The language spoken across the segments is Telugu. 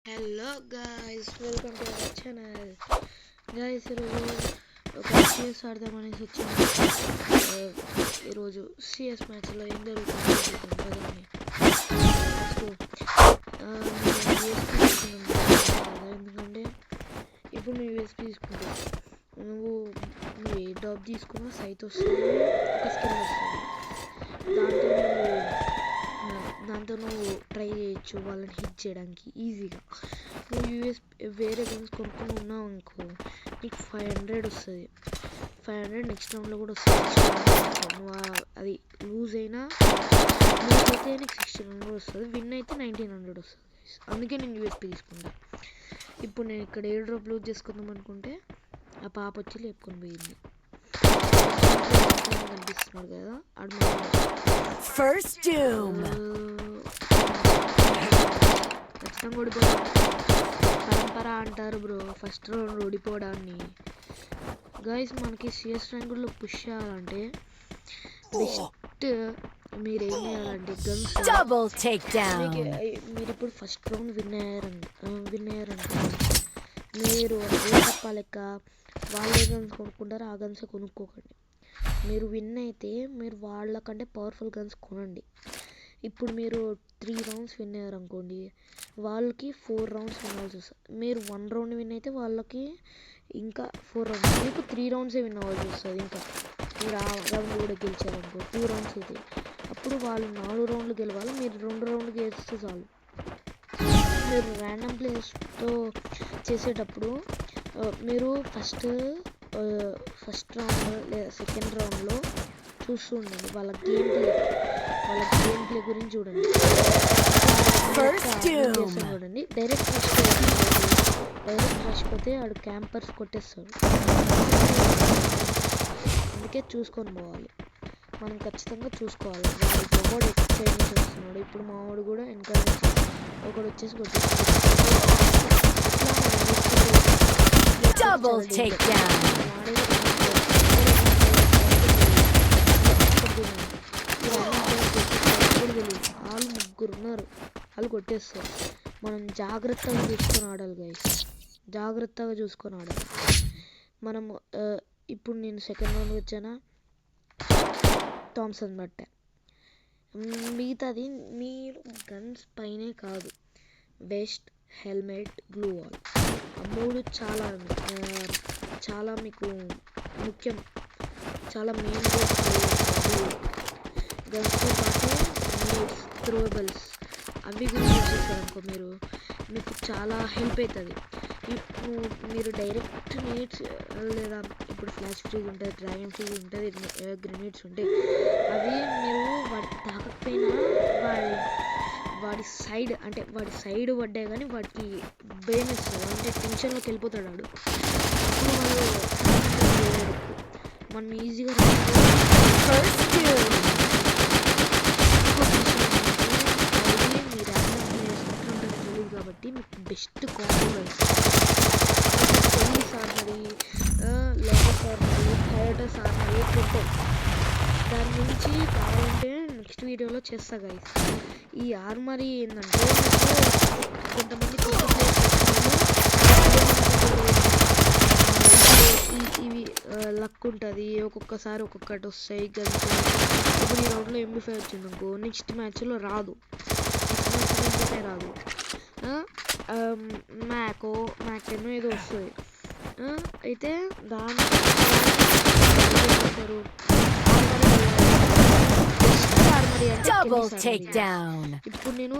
Hello guys, welcome to our channel. Guys, ఈరోజు ఒక సిఎస్ ఆడదామనేసి వచ్చింది. ఈరోజు సిఎస్ మ్యాచ్లో ఏం జరుగుతుందో చూద్దాం కదండి. ఎందుకంటే ఇప్పుడు నువ్వు యూఎస్పీ తీసుకుంటావు, నువ్వు ఏ డ్రాప్ తీసుకున్నా సైట్ వస్తుంది, ఒక స్కిల్ వస్తుంది. దాంతో నువ్వు ట్రై చేయొచ్చు వాళ్ళని హిట్ చేయడానికి ఈజీగా. నువ్వు వేరే గన్స్ కొనుక్కొని ఉన్నావు అనుకో, నీకు 500 వస్తుంది. 500 నెక్స్ట్ రౌండ్లో కూడా వస్తుంది. నువ్వు అది లూజ్ అయితే నీకు 1600 వస్తుంది, విన్ అయితే 1900 వస్తుంది. అందుకే నేను యూఎస్పీ తీసుకుంటా. ఇప్పుడు నేను ఇక్కడ ఏ డ్రాప్ లూజ్ చేసుకుందాం అనుకుంటే ఆ పాప వచ్చి లేపుకొని పోయింది. కనిపిస్తున్నాడు కదా, ఖచ్చితంగా ఓడిపోవడం పరంపర అంటారు బ్రో, ఫస్ట్ రౌండ్ ఓడిపోవడాన్ని. గైస్, మనకి సిఎస్ ర్యాంకుల్లో పుష్ చేయాలంటే బెస్ట్ మీరు ఏం చేయాలంటే గన్స్ మీరు ఇప్పుడు ఫస్ట్ రౌండ్ విన్ అయ్యారంటే మీరు తప్ప లెక్క వాళ్ళే గన్స్ కొనుక్కుంటారు, ఆ గన్స్ కొనుక్కోకండి. మీరు విన్ అయితే మీరు వాళ్ళకంటే పవర్ఫుల్ గన్స్ కొనండి. ఇప్పుడు మీరు 3 రౌండ్స్ విన్ అయ్యారు అనుకోండి, వాళ్ళకి 4 రౌండ్స్ వినాల్సి వస్తుంది. మీరు 1 రౌండ్ విన్ అయితే వాళ్ళకి ఇంకా 4 రౌండ్స్, మీకు 3 రౌండ్సే విన్ అవ్వాల్సి వస్తుంది. ఇంకా మీరు ఆ రౌండ్ కూడా గెలిచారనుకో 2 రౌండ్స్ అయితే, అప్పుడు వాళ్ళు 4 రౌండ్లు గెలవాలి, మీరు 2 రౌండ్లు గెలిస్తే చాలు. మీరు ర్యాండమ్ ప్లేయర్స్తో చేసేటప్పుడు మీరు ఫస్ట్ రౌండ్ లేదా సెకండ్ రౌండ్లో చూస్తూ ఉండండి, వాళ్ళ గేమ్ ప్లే గురించి చూడండి. చూడండి, డైరెక్ట్ రష్ పోతే ఆడు క్యాంపర్స్ కొట్టేస్తాడు. అందుకే చూసుకొని పోవాలి, మనం ఖచ్చితంగా చూసుకోవాలి. వాడు ఎక్సైజ్ చేస్తున్నాడు, ఇప్పుడు మావాడు కూడా ఎంకరేజ్ ఒకడు వచ్చేసి కొట్టేస్తాడు. వాళ్ళు ముగ్గురు ఉన్నారు, వాళ్ళు కొట్టేస్తారు. మనం జాగ్రత్తగా చూసుకొని ఆడాలి గైస్, జాగ్రత్తగా చూసుకొని ఆడాలి. మనం ఇప్పుడు నేను సెకండ్ రౌండ్ వచ్చానా, థామ్సన్ బట్టే. మిగతాది మీరు గన్స్ పైనే కాదు, వెస్ట్, హెల్మెట్, గ్లూ వాల్, ఆ 3 చాలా మీకు ముఖ్యం, చాలా మెయిన్ గన్స్తో పాటు నీడ్స్, థ్రోవబుల్స్ అవి కూడా యూజ్ చేస్తారనుకో మీకు చాలా హెల్ప్ అవుతుంది. మీరు డైరెక్ట్ నీడ్స్ లేదా ఇప్పుడు ఫ్లాష్ ఫ్రీజ్ ఉంటుంది, డ్రాగన్ ఫ్రీజ్ ఉంటుంది, గ్రెనేడ్స్ ఉంటాయి, అవి మీరు వాడికి తాకకపోయినా వాడి సైడ్ పడ్డాయి కానీ వాడికి బ్రెయిన్ ఇస్తుంది, అంటే టెన్షన్లోకి వెళ్ళిపోతాడు వాడు. మనం ఈజీగా తెలియదు కాబట్టి మీకు best combo police ఆర్మరీ, Levi's ఆర్మరీ, theatres ఆర్మరీ ఉంటాయి. దాని నుంచి కావాలంటే నెక్స్ట్ వీడియోలో చేస్తా గైస్. ఈ ఆర్మరీ ఏంటంటే కొంతమంది ఇవి లక్ ఉంటుంది, ఒక్కొక్కసారి ఒక్కొక్కటి వస్తాయి గన్స్. ఇప్పుడు ఈ రౌండ్లో MB5 వచ్చింది అనుకో, నెక్స్ట్ మ్యాచ్లో రాదు, మ్యాక్ ఏదో వస్తుంది. అయితే దాని ఇప్పుడు నేను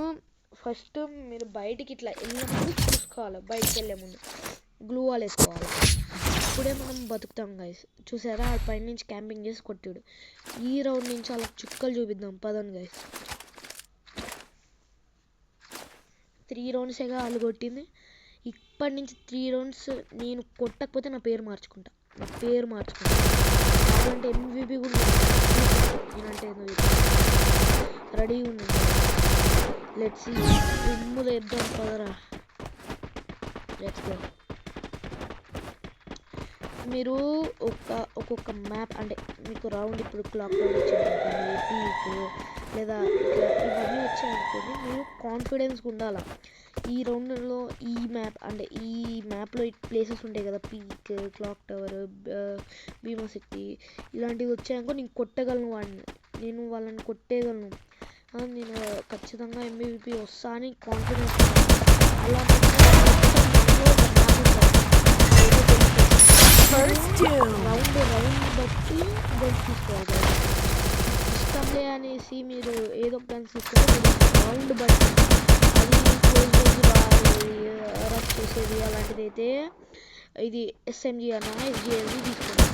ఫస్ట్ మీరు బయటికి ఇట్లా వెళ్ళినప్పుడు చూసుకోవాలి, బయటికి వెళ్ళే ముందు గ్లూ వాల్ వేసుకోవాలి, ఇప్పుడే మనం బతుకుతాం గైస్. చూసారా, ఆ పైన నుంచి క్యాంపింగ్ చేసి కొట్టాడు. ఈ రౌండ్ నుంచి అలా చుక్కలు చూపిద్దాం పదండి గైస్. 3 రౌండ్సేగా వాళ్ళు కొట్టింది, ఇప్పటి నుంచి 3 రౌండ్స్ నేను కొట్టకపోతే నా పేరు మార్చుకుంటా, అలాంటి MVP కూడా నేనంటే రెడీ ఉంది. లెట్స్ సీ, రిమ్ములు వేద్దాం పదరా, లెట్స్ గో. మీరు ఒక్కొక్క మ్యాప్ అంటే మీకు రౌండ్ ఇప్పుడు క్లాక్ రౌండ్ వచ్చిందనుకోండి, పీక్ లేదా ఇట్లా ఇవన్నీ వచ్చాయనుకోండి, మీరు కాన్ఫిడెన్స్గా ఉండాలా. ఈ రౌండ్లో ఈ మ్యాప్ అంటే ఈ మ్యాప్లో ప్లేసెస్ ఉంటాయి కదా, పీక్, క్లాక్ టవర్, భీమాశక్తి ఇలాంటివి వచ్చాయనుకో నేను కొట్టగలను వాడిని, నేను వాళ్ళని కొట్టేయగలను, నేను ఖచ్చితంగా MVP వస్తా అని కాన్ఫిడెన్స్. అలా రౌండ్ బట్టి గన్స్ తీసుకోవాలి. ఇష్టంలే అనేసి మీరు ఏదో గన్స్ తీసుకోవాలి, రౌండ్ బట్టి అది క్లోజ్ రేంజ్ రష్ చేసేది అలాంటిది అయితే ఇది SMG అన్నా SGLG తీసుకోండి.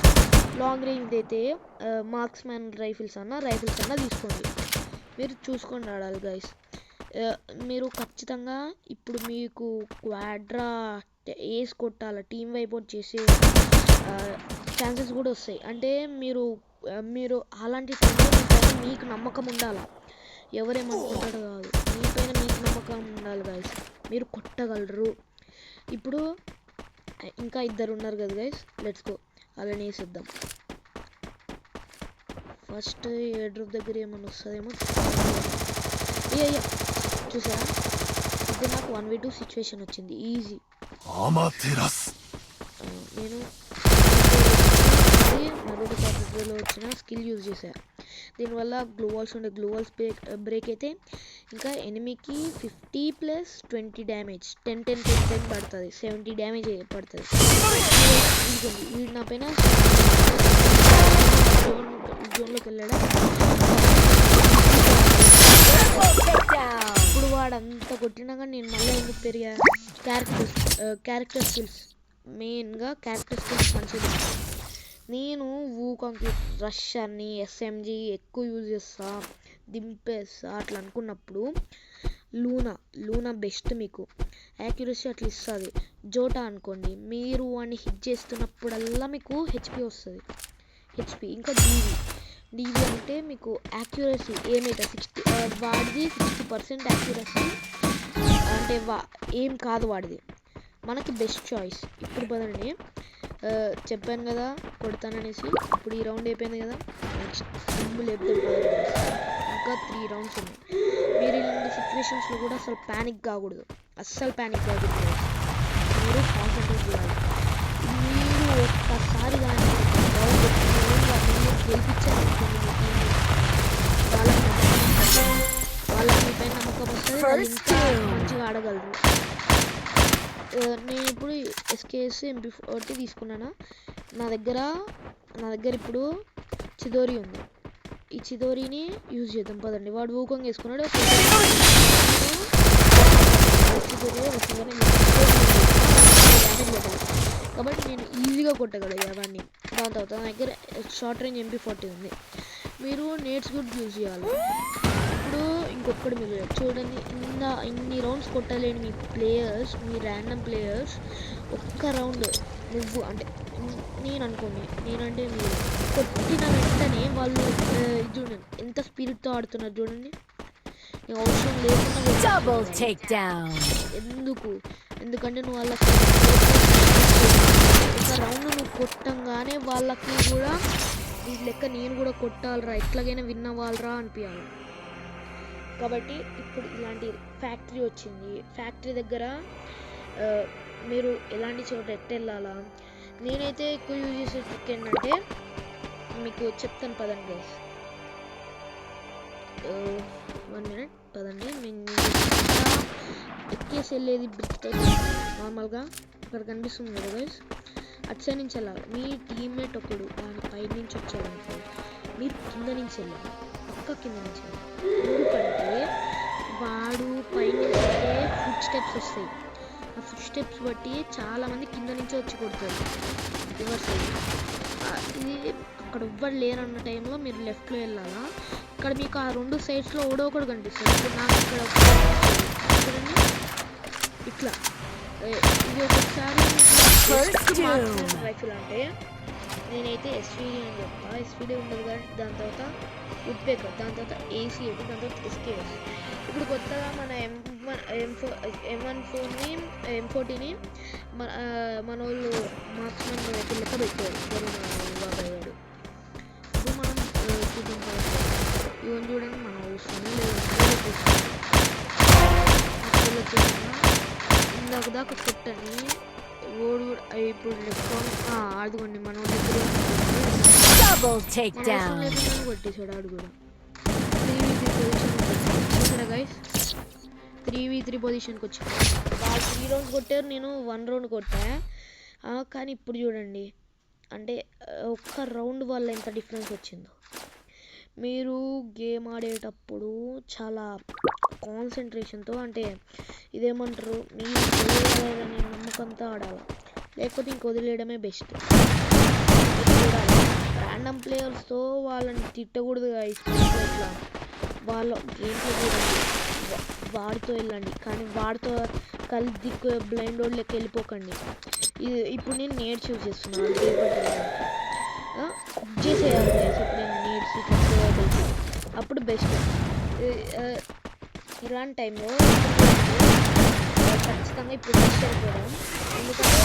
లాంగ్ రేంజ్ అయితే మార్క్స్మ్యాన్ రైఫిల్స్ అన్నా తీసుకోండి. మీరు చూసుకొని ఆడాలి గైస్. మీరు ఖచ్చితంగా ఇప్పుడు మీకు క్వాడ్రా ఏస్ కొట్టాల టీమ్ వైపోర్ట్ చేసే ఛాన్సెస్ కూడా వస్తాయి. అంటే మీరు అలాంటి టైంలో మీపైన మీకు నమ్మకం ఉండాలి, ఎవరేమనుకుంటాడో కాదు, మీపైన మీకు నమ్మకం ఉండాలి గైస్, మీరు కొట్టగలరు. ఇప్పుడు ఇంకా ఇద్దరు ఉన్నారు కదా గైస్, లెట్స్ గో అలానే వేసేద్దాం. ఫస్ట్ ఎయిర్ డ్రాప్ దగ్గర ఏమన్నా వస్తుందేమో చూసారా, ఇది నాకు 1v2 సిచ్యువేషన్ వచ్చింది ఈజీ. నేను మరొక క్యారెక్టర్లో వచ్చిన స్కిల్ యూజ్ చేశాను, దీనివల్ల గ్లోవాల్స్ ఉండే గ్లోవాల్స్ బ్రేక్ అయితే ఇంకా ఎనిమికి 50 + 20 డ్యామేజ్ 10 పడుతుంది, 70 డ్యామేజ్ పడుతుంది. వీడు నా పైన జోన్లోకి వెళ్ళాడు. ఇప్పుడు వాడంతా కొట్టినాక నేను మళ్ళీ ఎందుకు పెరిగా, క్యారెక్టర్ స్కిల్స్ మెయిన్గా క్యారెక్టర్ స్కిల్స్ మంచిది. నేను వూకాంగ్కి రష్ అని SMG ఎక్కువ యూజ్ చేస్తా, దింపేస్తా అట్లా అనుకున్నప్పుడు లూనా బెస్ట్, మీకు యాక్యురసీ అట్లా ఇస్తుంది. జోటా అనుకోండి, మీరు వాడిని హిట్ చేస్తున్నప్పుడల్లా మీకు HP వస్తుంది, HP. ఇంకా డీవీ అంటే మీకు యాక్యురసీ ఏమైతే 60 వాడిది 60% యాక్యురసీ అంటే ఏం కాదు వాడిది, మనకి బెస్ట్ చాయిస్. ఇప్పుడు పదండి, చెప్పాను కదా కొడతాననేసి, ఇప్పుడు ఈ రౌండ్ అయిపోయింది కదా, నెక్స్ట్ సింబుల్ అయిపోతుంది. ఇంకా 3 రౌండ్స్ ఉన్నాయి. మీరు ఇలాంటి సిచ్యువేషన్స్లో కూడా అసలు ప్యానిక్ కాకూడదు, మీరు కాన్సన్ట్రేట్ చేయాలి. మీరు ఒక్కసారి కానీ గెలిపించాలనుకోండి మీ టీంని, వాళ్ళకి మీ పైన నమ్మకం వస్తుంది, వాళ్ళు ఇంకా మంచిగా ఆడగలరు. నేను ఇప్పుడు SKS MP40 తీసుకున్నాను. నా దగ్గర ఇప్పుడు చిదోరి ఉంది, ఈ చిదోరిని యూజ్ చేద్దాం పదండి. వాడు ఊకంగా వేసుకున్నాడు, కాబట్టి నేను ఈజీగా కొట్టగలను వాడిని. దాని తర్వాత నా దగ్గర షార్ట్ రేంజ్ MP40 ఉంది. మీరు నేట్స్ కూడా యూజ్ చేయాలి. ఇప్పుడు ఇంకొకటి మీరు చూడండి, ఇన్ని రౌండ్స్ కొట్టలేని మీ ప్లేయర్స్, మీ ర్యాండమ్ ప్లేయర్స్ ఒక్క రౌండ్ నువ్వు అంటే నేనంటే మీరు కొట్టిన వెంటనే వాళ్ళు చూడండి ఎంత స్పిరిట్తో ఆడుతున్నారు చూడండి, అవసరం లేకుండా. ఎందుకంటే నువ్వు వాళ్ళకి ఒక రౌండ్ నువ్వు కొట్టంగానే వాళ్ళకి కూడా ఈ లెక్క నేను కూడా కొట్టాలరా, ఎట్లాగైనా విన్ అవ్వాలరా అనిపించాలి. కాబట్టి ఇప్పుడు ఇలాంటి ఫ్యాక్టరీ వచ్చింది, ఫ్యాక్టరీ దగ్గర మీరు ఎలాంటి చోట వెళ్ళాలా, నేనైతే ఎక్కువ యూజ్ చేసే ట్రిక్ ఏంటంటే మీకు చెప్తాను పదండి గైస్. 1 minute పదండి. నేను ఎక్కేసి వెళ్ళేది బ్రిడ్జ్ టైప్ నార్మల్గా ఇక్కడ కనిపిస్తుంది కదా గైస్, అటు సైడ్ నుంచి వెళ్ళాలి. మీ టీమ్మేట్ ఒకడు దాని పై నుంచి వచ్చాడనుకో, మీరు కింద నుంచి వెళ్ళాలి, పక్క కింద నుంచి వెళ్ళాలి. ఎందుకంటే వాడు పైన ఫుడ్ స్టెప్స్ వస్తాయి, ఆ ఫుడ్ స్టెప్స్ బట్టి చాలామంది కింద నుంచి వచ్చి కొడతారు రివర్స్ అయ్యి. ఇది అక్కడ ఎవ్వరు లేరన్న టైంలో మీరు లెఫ్ట్లో వెళ్ళాలా, ఇక్కడ మీకు ఆ 2 సైడ్స్లో ఓడో ఒకటి కనిపిస్తుంది. ఇప్పుడు నాకు ఇక్కడ చూడండి ఇట్లా, ఇది ఒకసారి రైఫిల్ అంటే నేనైతే SVD అని చెప్తా. SVD ఉండదు కానీ దాని తర్వాత వుడ్ పేకర్, దాని తర్వాత AC8, దాని తర్వాత SKS. ఇప్పుడు కొత్తగా మన M14ని M40ని మన వాళ్ళు మార్క్స్మెన్ లెక్క పెట్టారు బాబాయ్ గారు. ఇప్పుడు మనం చూద్దాం, ఇవన్నీ చూడండి, మనం అవసరం లేదు. ఇందాక దాకా కొట్టని ఓడు ఇప్పుడు లెఫ్ట్ ఆడుకోండి మనం దగ్గర కొట్టేశాడు ఆడు కూడా 3v3 పొజిషన్ గైస్ 3v3 పొజిషన్కి వచ్చి వాళ్ళు 3 రౌండ్స్ కొట్టారు, నేను 1 రౌండ్ కొట్టా. కానీ ఇప్పుడు చూడండి అంటే ఒక్క రౌండ్ వల్ల ఎంత డిఫరెన్స్ వచ్చిందో. మీరు గేమ్ ఆడేటప్పుడు చాలా కాన్సన్ట్రేషన్తో అంటే ఇదేమంటారు మీరు చేయగలరనే నమ్మకంతో ఆడాలి, లేకపోతే ఇంక వదిలేయడమే బెస్ట్. ర్యాండమ్ ప్లేయర్స్తో వాళ్ళని తిట్టకూడదు ఇట్లా వాళ్ళ గేమ్లో చూడండి వాడితో వెళ్ళండి, కానీ వాడితో కలిసి దిక్కు బ్లైండ్ రోడ్ లెక్క వెళ్ళిపోకండి. ఇప్పుడు నేను నేట్ చూస్ చేస్తున్నాను చేసేయాలి ఇప్పుడు నేను నేట్స్ అప్పుడు బెస్ట్. ఇలాంటి టైంలో ఖచ్చితంగా ఇప్పుడు బెస్ట్ అయిపోవడం, ఎందుకంటే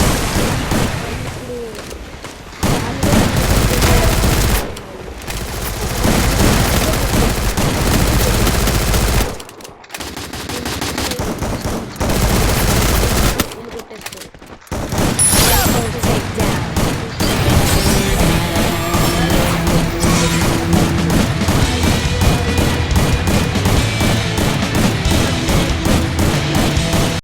ఇప్పుడు